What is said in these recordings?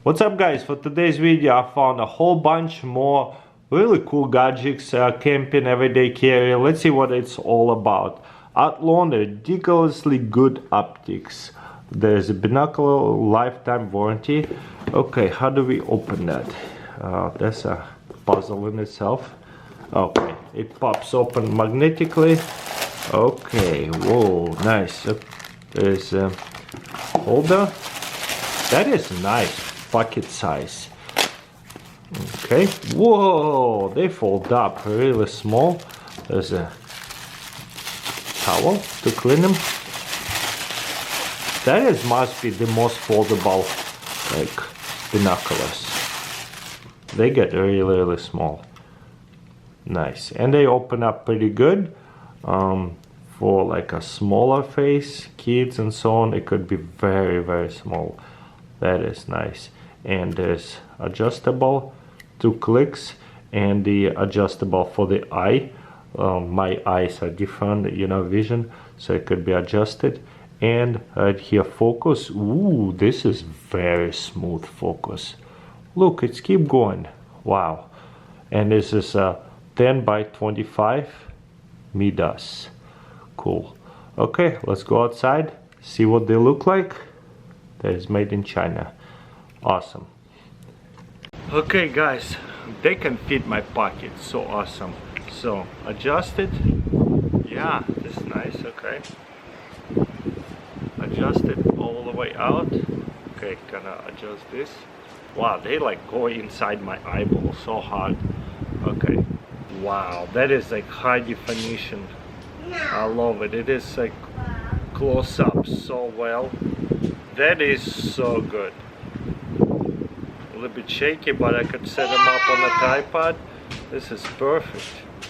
What's up guys, for today's video I found a whole bunch more really cool gadgets, camping, everyday carry. Let's see what it's all about. Outlawn ridiculously good optics. There's a binocular lifetime warranty. Okay, how do we open that? That's a puzzle in itself. Okay, it pops open magnetically. Okay, whoa, nice. There's a holder. That is nice, pocket size. Okay, whoa, they fold up really small. There's a towel to clean them. That is must be the most foldable like binoculars. They get really small. Nice, and they open up pretty good. For like a smaller face, kids and so on, it could be very small. That is nice. And there's adjustable, 2 clicks, and the adjustable for the eye. My eyes are different, vision, so it could be adjusted. And right here, focus. Ooh, this is very smooth focus. Look, it's keep going. Wow. And this is a 10 by 25 Midas. Cool. Okay, let's go outside, see what they look like. That is made in China. Awesome. Okay guys, they can fit my pocket. So awesome. So adjust it. Yeah, that's nice. Okay, adjust it all the way out. Okay, gonna adjust this. Wow, they like go inside my eyeball so hard. Okay, wow, that is like high definition. I love it. It is like close up so well. That is so good. A little bit shaky, but I could set them up on a tripod. This is perfect.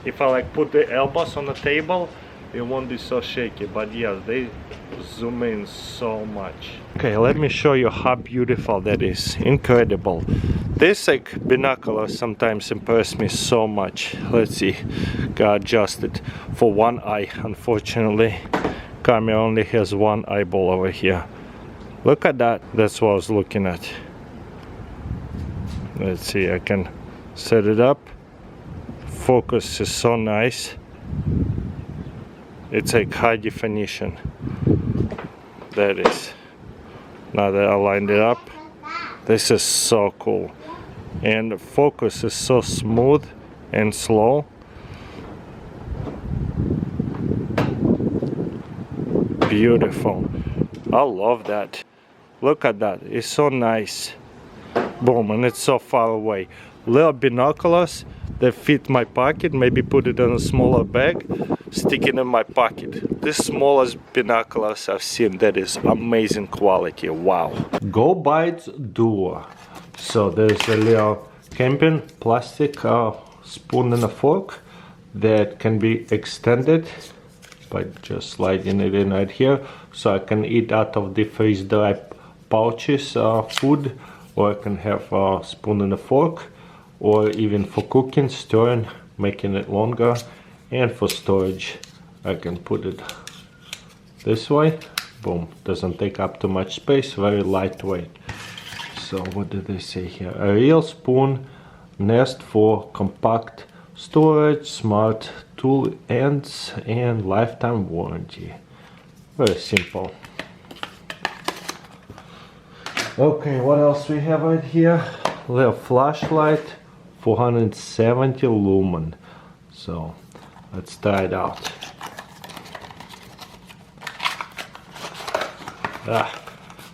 If I like put the elbows on the table, it won't be so shaky. But yeah, they zoom in so much. Okay, let me show you how beautiful that is. Incredible. This like binoculars sometimes impress me so much. Let's see, got adjusted for one eye. Unfortunately, camera only has one eyeball over here. Look at that. That's what I was looking at. Let's see, I can set it up. Focus is so nice. It's like high definition. That is. Now that I lined it up, this is so cool. And the focus is so smooth and slow. Beautiful. I love that. Look at that. It's so nice. Boom, and it's so far away. Little binoculars that fit my pocket. Maybe put it in a smaller bag, stick it in my pocket. The smallest binoculars I've seen. That is amazing quality. Wow. Go Bites Duo. So there's a little camping plastic spoon and a fork that can be extended by just sliding it in right here. So I can eat out of the freeze dry pouches food, or I can have a spoon and a fork, or even for cooking, stirring, making it longer. And for storage, I can put it this way. Boom, doesn't take up too much space, very lightweight. So what did they say here? A real spoon nest for compact storage, smart tool ends, and lifetime warranty. Very simple. Okay, what else we have right here? Little flashlight, 470 lumen. So let's try it out.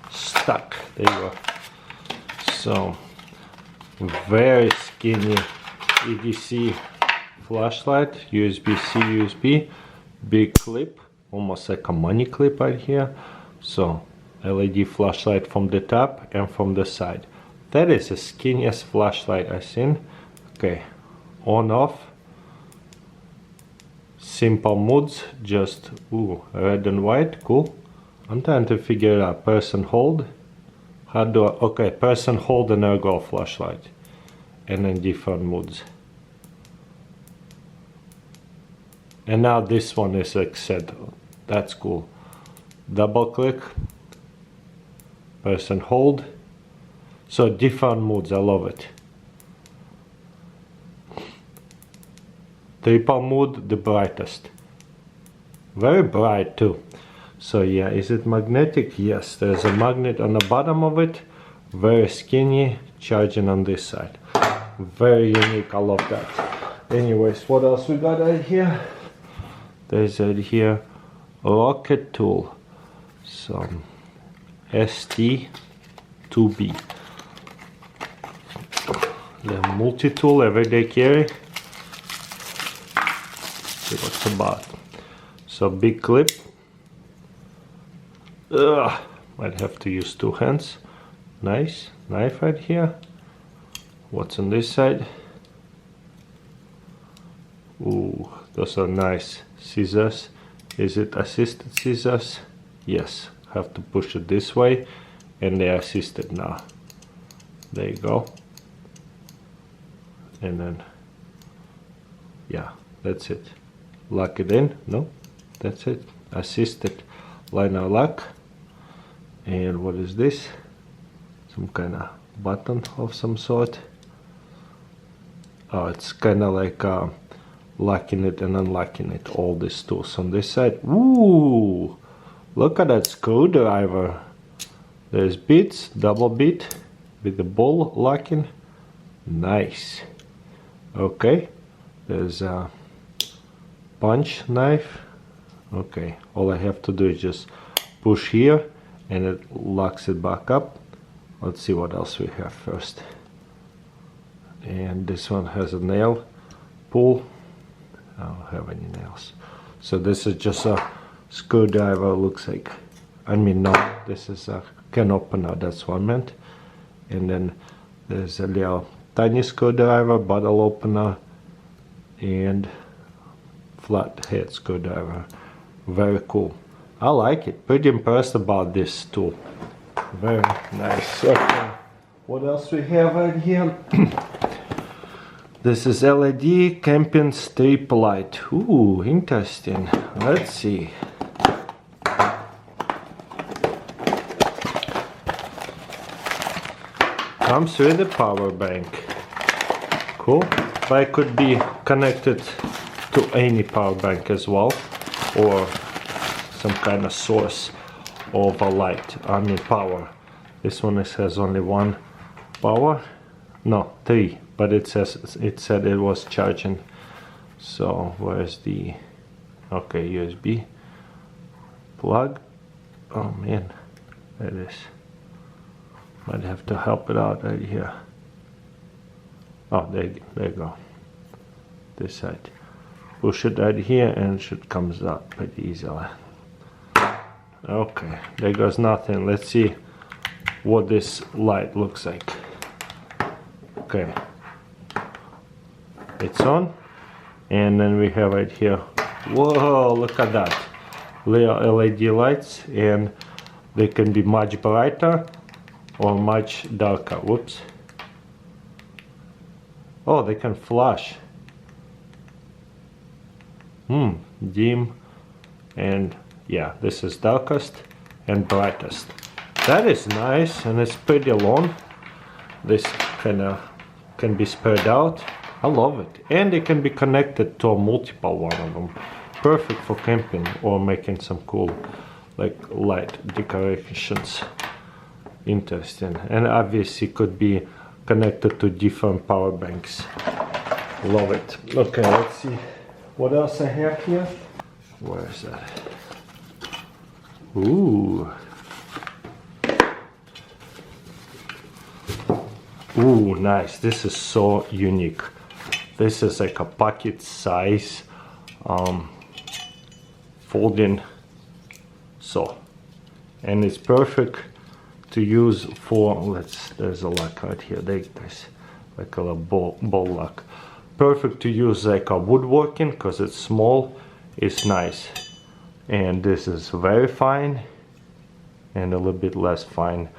Stuck. There you go. So very skinny EDC flashlight, USB-C, USB, big clip, almost like a money clip right here. So LED flashlight from the top and from the side. That is the skinniest flashlight I've seen. Okay, on off. Simple modes, just red and white, cool. I'm trying to figure out person hold. How do I, okay, person hold and ergo flashlight. And then different modes. And now this one is like set. That's cool. Double click, person hold, So different moods, I love it. Triple mood, the brightest. Very bright too. So yeah, is it magnetic? Yes, there's a magnet on the bottom of it. Very skinny, charging on this side. Very unique, I love that. Anyways, what else we got right here? There's right here rocket tool. Some ST2B. The multi-tool, everyday carry. See what's about. So big clip. Might have to use two hands. Nice knife right here. What's on this side? Ooh, those are nice scissors. Is it assisted scissors? Yes, have to push it this way and they're assisted now. There you go. And then, yeah, that's it. Lock it in. No, that's it. Assisted liner lock. And what is this? Some kind of button of some sort. Oh, it's kind of like locking it and unlocking it. All these tools on this side. Ooh, look at that screwdriver. There's bits, double bit with the ball locking. Nice. Okay, there's a punch knife. Okay, all I have to do is just push here and it locks it back up. Let's see what else we have first. And this one has a nail pull. I don't have any nails. So this is just a screwdriver, looks like. I mean, no, this is a can opener, that's what I meant. And then there's a little tiny screwdriver, bottle opener, and flat head screwdriver. Very cool. I like it. Pretty impressed about this tool. Very nice. Okay. What else we have right here? This is LED camping strip light. Ooh, interesting. Let's see. Comes with a power bank. Cool. But it could be connected to any power bank as well, or some kind of source of a light. I mean power. This one has only one power. No, three. But it said it was charging. So where's the okay USB plug? Oh man, there it is. Might have to help it out right here. Oh, there you go. This side. Push it right here and it should comes out pretty easily. Okay, there goes nothing. Let's see what this light looks like. Okay, it's on, and then we have right here. Whoa, look at that! Little LED lights, and they can be much brighter or much darker. Whoops. Oh, they can flash. Dim, and yeah, this is darkest and brightest. That is nice, and it's pretty long. This kind of can be spread out. I love it, and it can be connected to a multiple one of them. Perfect for camping or making some cool like light decorations. Interesting, and obviously could be connected to different power banks. Love it. Okay, let's see what else I have here. Where is that? Ooh. Ooh, nice. This is so unique. This is like a pocket size folding saw, and it's perfect to use for, there's a lock right here, there's like a little ball lock. Perfect to use like a woodworking because it's small, it's nice. And this is very fine and a little bit less fine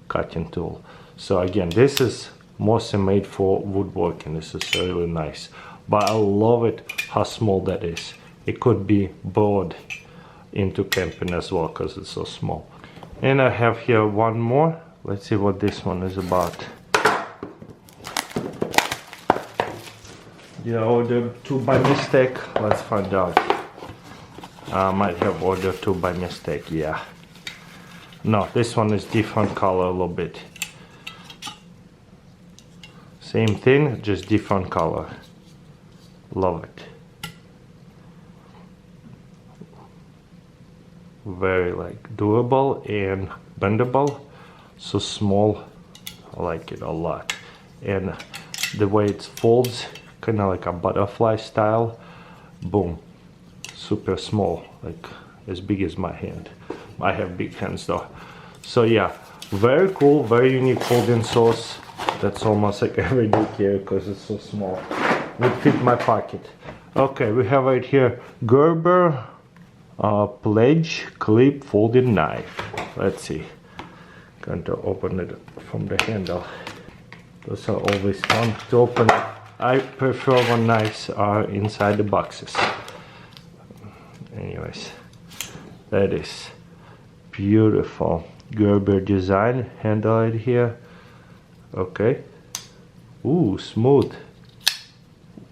cutting tool. So again, this is mostly made for woodworking. This is really nice, but I love it how small that is. It could be brought into camping as well because it's so small. And I have here one more Let's see what this one is about. Did I order 2 by mistake? Let's find out. I might have ordered 2 by mistake, yeah. No, this one is different color a little bit. Same thing, just different color. Love it. Very like durable and bendable. So small. I like it a lot. And the way it folds, kind of like a butterfly style. Boom. Super small, like as big as my hand. I have big hands though. So yeah, very cool, very unique folding sauce. That's almost like everyday carry because it's so small. Would fit my pocket. Okay, we have right here Gerber Pledge Clip Folding Knife. Let's see. Going to open it from the handle. Those are always fun to open. I prefer when knives are inside the boxes. Anyways, that is beautiful Gerber design handle right here. Okay. Ooh, smooth.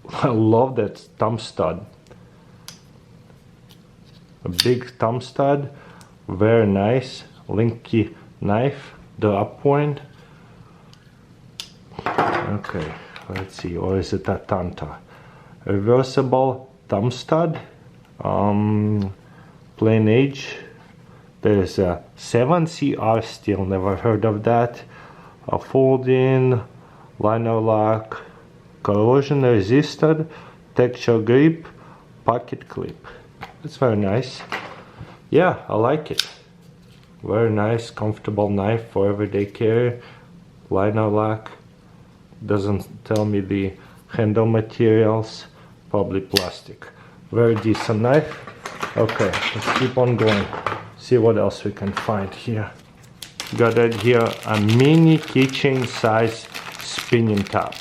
I love that thumb stud. A big thumb stud. Very nice. Linky knife. The up point. Okay, let's see. Or is it a Tanta? Reversible thumb stud. Plain edge. There's a 7CR steel, never heard of that. A fold-in, liner lock, corrosion resistant, texture grip, pocket clip. It's very nice. Yeah, I like it. Very nice, comfortable knife for everyday carry. Liner lock. Doesn't tell me the handle materials. Probably plastic. Very decent knife. Okay, let's keep on going. See what else we can find here. Got right here a mini keychain size spinning top.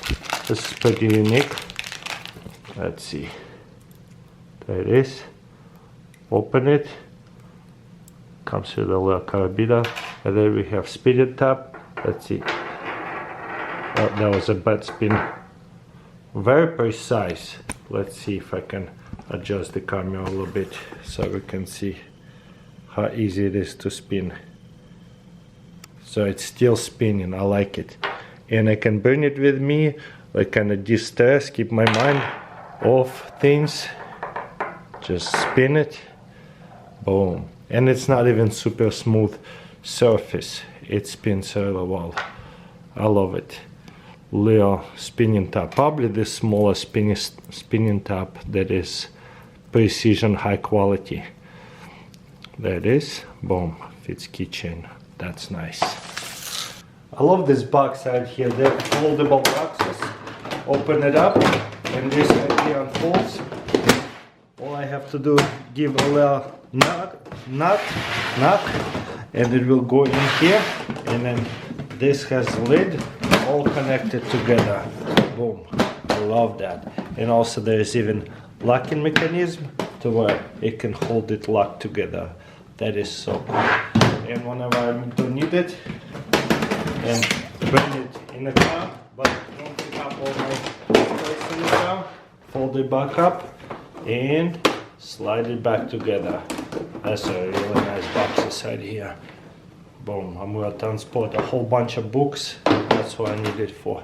This is pretty unique. Let's see. There it is. Open it. Comes with a little carabiner. And then we have spinning top. Let's see. Oh, that was a bad spin. Very precise. Let's see if I can adjust the camera a little bit so we can see how easy it is to spin. So it's still spinning. I like it. And I can bring it with me, like kind of de-stress, keep my mind off things. Just spin it. Boom. And it's not even super smooth surface. It spins really well. I love it. Little spinning top. Probably the smallest spinning top that is precision, high quality. There it is. Boom. Fits keychain. That's nice. I love this box right here. They're foldable boxes. Open it up and this right here unfolds. All I have to do is give a little nut, and it will go in here. And then this has a lid, all connected together. Boom. I love that. And also there is even locking mechanism to where it can hold it locked together. That is so cool. And whenever I don't need it, and bring it in the car, but don't pick up all my space in the car, fold it back up and slide it back together. That's a really nice box inside here. Boom. I'm gonna transport a whole bunch of books. That's what I need it for.